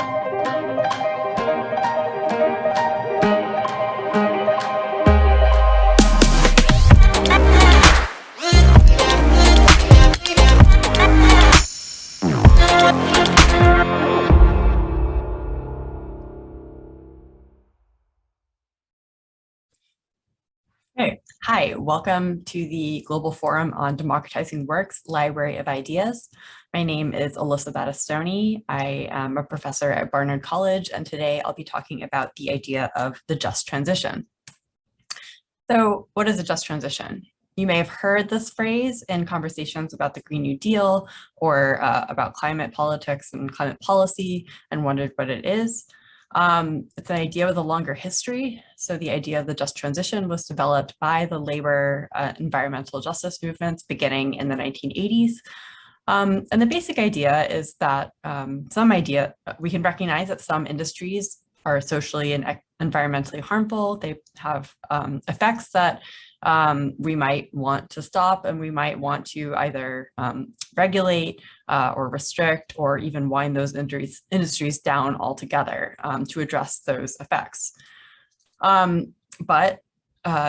Hey, hi, welcome to the Global Forum on Democratizing Work's Library of Ideas. My name is Alyssa Battistoni. I am a professor at Barnard College, and today I'll be talking about the idea of the just transition. So what is a just transition? You may have heard this phrase in conversations about the Green New Deal or about climate politics and climate policy and wondered what it is. It's an idea with a longer history. So the idea of the just transition was developed by the labor environmental justice movements beginning in the 1980s. And the basic idea is that we can recognize that some industries are socially and environmentally harmful. They have effects that we might want to stop, and we might want to either regulate or restrict or even wind those industries down altogether to address those effects. But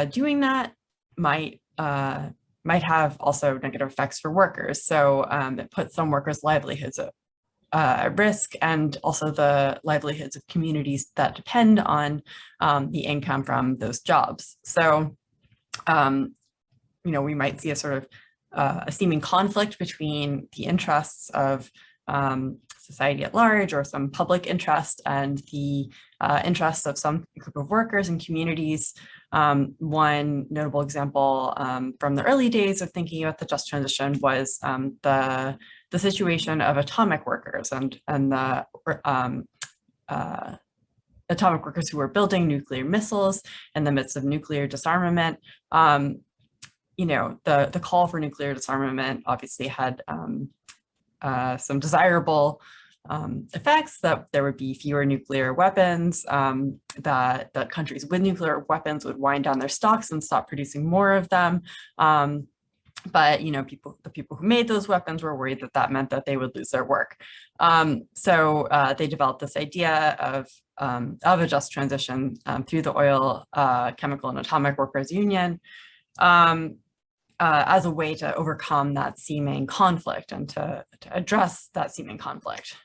doing that might have also negative effects for workers. So it puts some workers' livelihoods at risk, and also the livelihoods of communities that depend on the income from those jobs. So, we might see a sort of a seeming conflict between the interests of society at large or some public interest and the interests of some group of workers and communities. One notable example from the early days of thinking about the just transition was the situation of atomic workers and the atomic workers who were building nuclear missiles in the midst of nuclear disarmament. The call for nuclear disarmament obviously had some desirable effects, that there would be fewer nuclear weapons, that countries with nuclear weapons would wind down their stocks and stop producing more of them. But the people who made those weapons were worried that that meant that they would lose their work. So they developed this idea of a just transition through the Oil, Chemical, and Atomic Workers Union as a way to overcome that seeming conflict and to address that seeming conflict.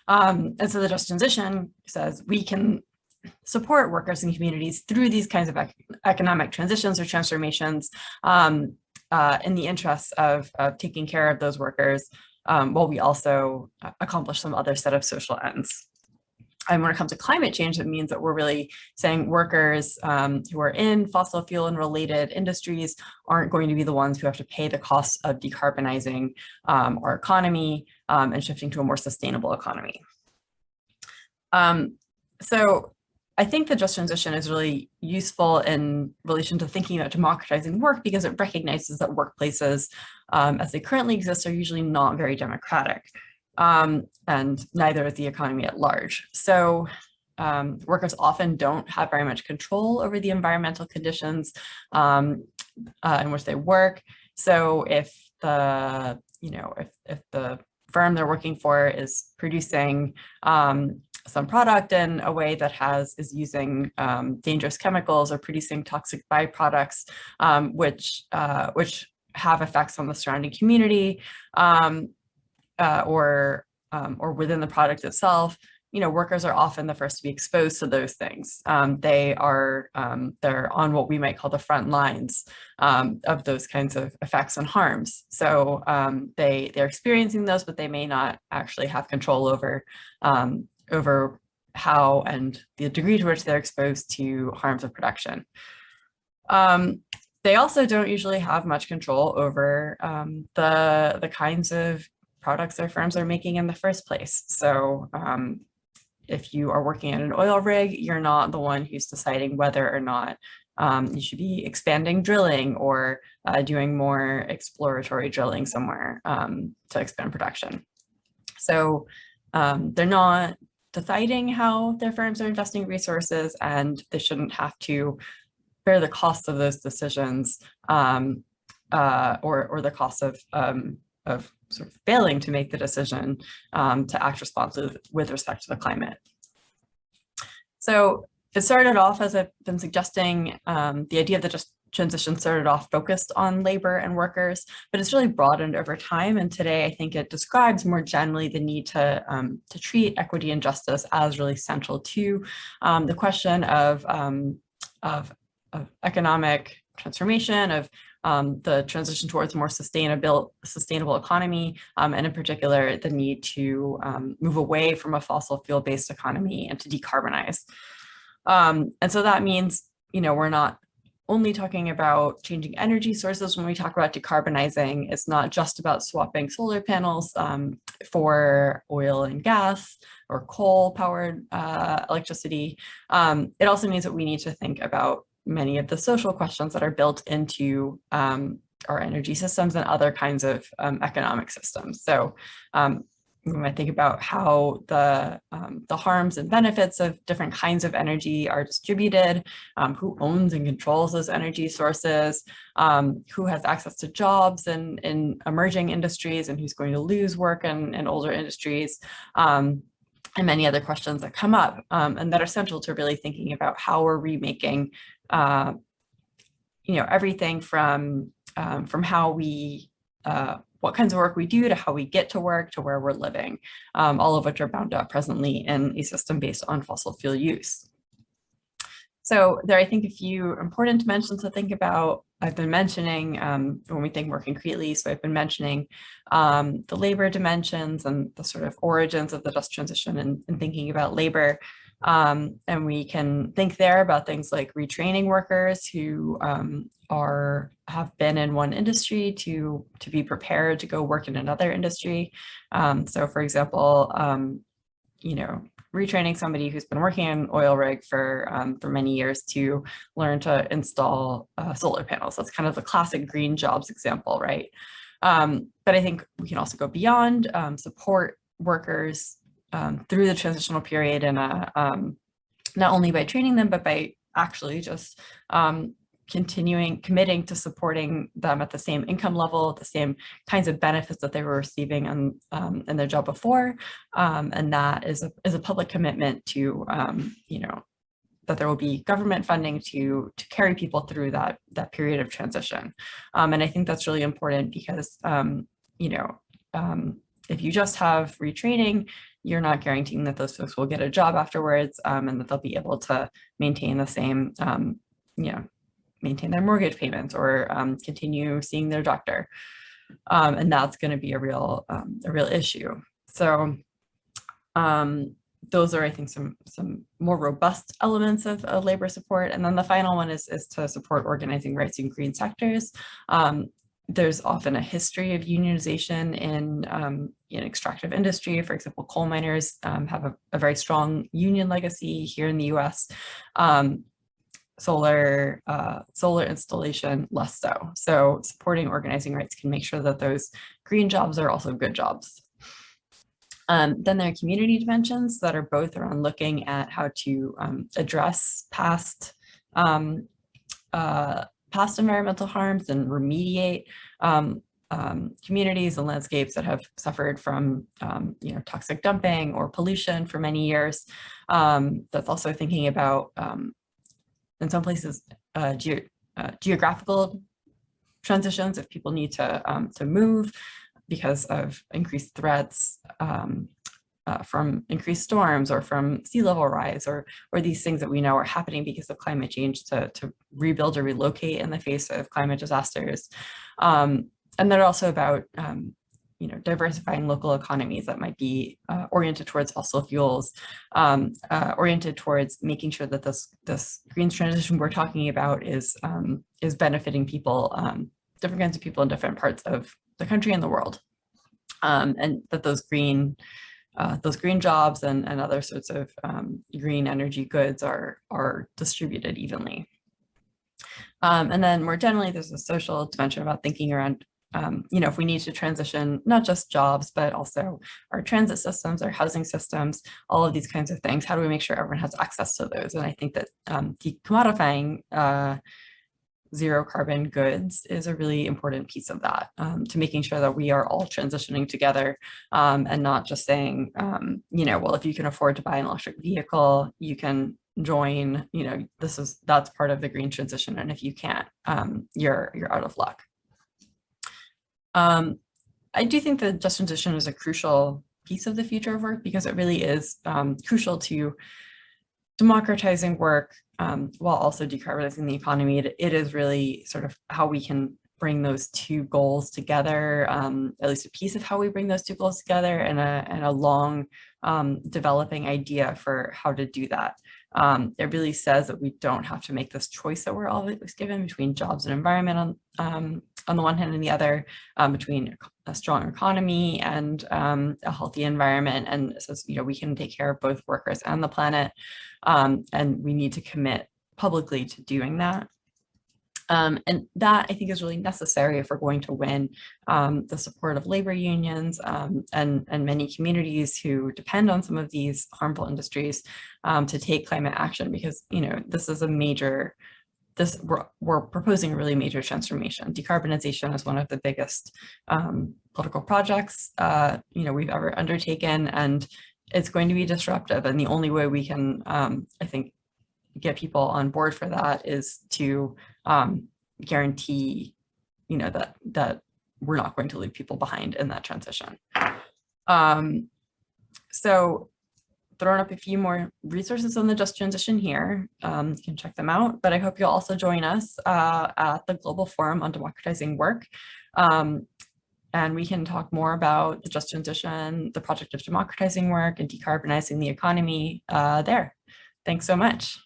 And so the just transition says we can support workers and communities through these kinds of economic transitions or transformations in the interests of taking care of those workers, while we also accomplish some other set of social ends. And when it comes to climate change, it means that we're really saying workers who are in fossil fuel and related industries aren't going to be the ones who have to pay the costs of decarbonizing our economy and shifting to a more sustainable economy. So I think the just transition is really useful in relation to thinking about democratizing work, because it recognizes that workplaces as they currently exist are usually not very democratic, and neither is the economy at large. So workers often don't have very much control over the environmental conditions in which they work. So if the firm they're working for is producing some product in a way that is using dangerous chemicals or producing toxic byproducts, which have effects on the surrounding community, or within the product itself, workers are often the first to be exposed to those things. They're on what we might call the front lines of those kinds of effects and harms. So they're experiencing those, but they may not actually have control over how and the degree to which they're exposed to harms of production. They also don't usually have much control over the kinds of products their firms are making in the first place. So if you are working at an oil rig, you're not the one who's deciding whether or not you should be expanding drilling or doing more exploratory drilling somewhere to expand production. So they're not deciding how their firms are investing resources, and they shouldn't have to bear the costs of those decisions or the costs of sort of failing to make the decision to act responsibly with respect to the climate. So it started off, as I've been suggesting, the idea of the just transition started off focused on labor and workers, but it's really broadened over time. And today, I think it describes more generally the need to treat equity and justice as really central to the question of economic transformation, of the transition towards a more sustainable economy, and in particular, the need to move away from a fossil fuel-based economy and to decarbonize. And so that means, we're not only talking about changing energy sources when we talk about decarbonizing. It's not just about swapping solar panels for oil and gas or coal-powered electricity. It also means that we need to think about many of the social questions that are built into our energy systems and other kinds of economic systems. So when I think about how the harms and benefits of different kinds of energy are distributed, who owns and controls those energy sources, who has access to jobs in emerging industries and who's going to lose work in older industries, and many other questions that come up and that are central to really thinking about how we're remaking, everything from how we what kinds of work we do to how we get to work to where we're living, all of which are bound up presently in a system based on fossil fuel use. So there are, I think, a few important dimensions to think about. I've been mentioning when we think more concretely, so I've been mentioning the labor dimensions and the sort of origins of the just transition and thinking about labor. And we can think there about things like retraining workers who have been in one industry to be prepared to go work in another industry. So for example, retraining somebody who's been working in an oil rig for many years to learn to install solar panels. That's kind of the classic green jobs example, right? But I think we can also go beyond, support workers through the transitional period, and not only by training them, but by actually just committing to supporting them at the same income level, the same kinds of benefits that they were receiving in their job before. And that is a public commitment to, that there will be government funding to carry people through that period of transition. And I think that's really important because, if you just have retraining, you're not guaranteeing that those folks will get a job afterwards, and that they'll be able to maintain the same, maintain their mortgage payments or continue seeing their doctor. And that's going to be a real issue. So those are, I think, some more robust elements of labor support. And then the final one is to support organizing rights in green sectors. There's often a history of unionization in extractive industry. For example, coal miners have a very strong union legacy here in the US. Solar installation, less so. So supporting organizing rights can make sure that those green jobs are also good jobs. Then there are community dimensions that are both around looking at how to address past environmental harms and remediate communities and landscapes that have suffered from toxic dumping or pollution for many years. That's also thinking about, in some places, geographical transitions if people need to move because of increased threats from increased storms or from sea level rise, or these things that we know are happening because of climate change, to rebuild or relocate in the face of climate disasters. And they're also about diversifying local economies that might be oriented towards fossil fuels, oriented towards making sure that this green transition we're talking about is benefiting people, different kinds of people in different parts of the country and the world, and that those green jobs and other sorts of green energy goods are distributed evenly. And then more generally, there's a social dimension about thinking around, if we need to transition not just jobs, but also our transit systems, our housing systems, all of these kinds of things. How do we make sure everyone has access to those? And I think that decommodifying zero carbon goods is a really important piece of that, to making sure that we are all transitioning together, and not just saying, well, if you can afford to buy an electric vehicle, you can join, that's part of the green transition. And if you can't, you're out of luck. I do think that just transition is a crucial piece of the future of work, because it really is crucial to democratizing work, while also decarbonizing the economy. It is really sort of how we can bring those two goals together, at least a piece of how we bring those two goals together, and a long developing idea for how to do that. It really says that we don't have to make this choice that we're always given between jobs and environment on the one hand, and the other, between a strong economy and a healthy environment. And so, we can take care of both workers and the planet, and we need to commit publicly to doing that. And that, I think, is really necessary if we're going to win the support of labor unions, and many communities who depend on some of these harmful industries to take climate action, because this is a major, we're proposing a really major transformation. Decarbonization is one of the biggest political projects we've ever undertaken, and it's going to be disruptive. And the only way we can, I think, get people on board for that is to guarantee, that we're not going to leave people behind in that transition. So throwing up a few more resources on the just transition here. You can check them out, but I hope you'll also join us at the Global Forum on Democratizing Work. And we can talk more about the just transition, the project of democratizing work, and decarbonizing the economy there. Thanks so much.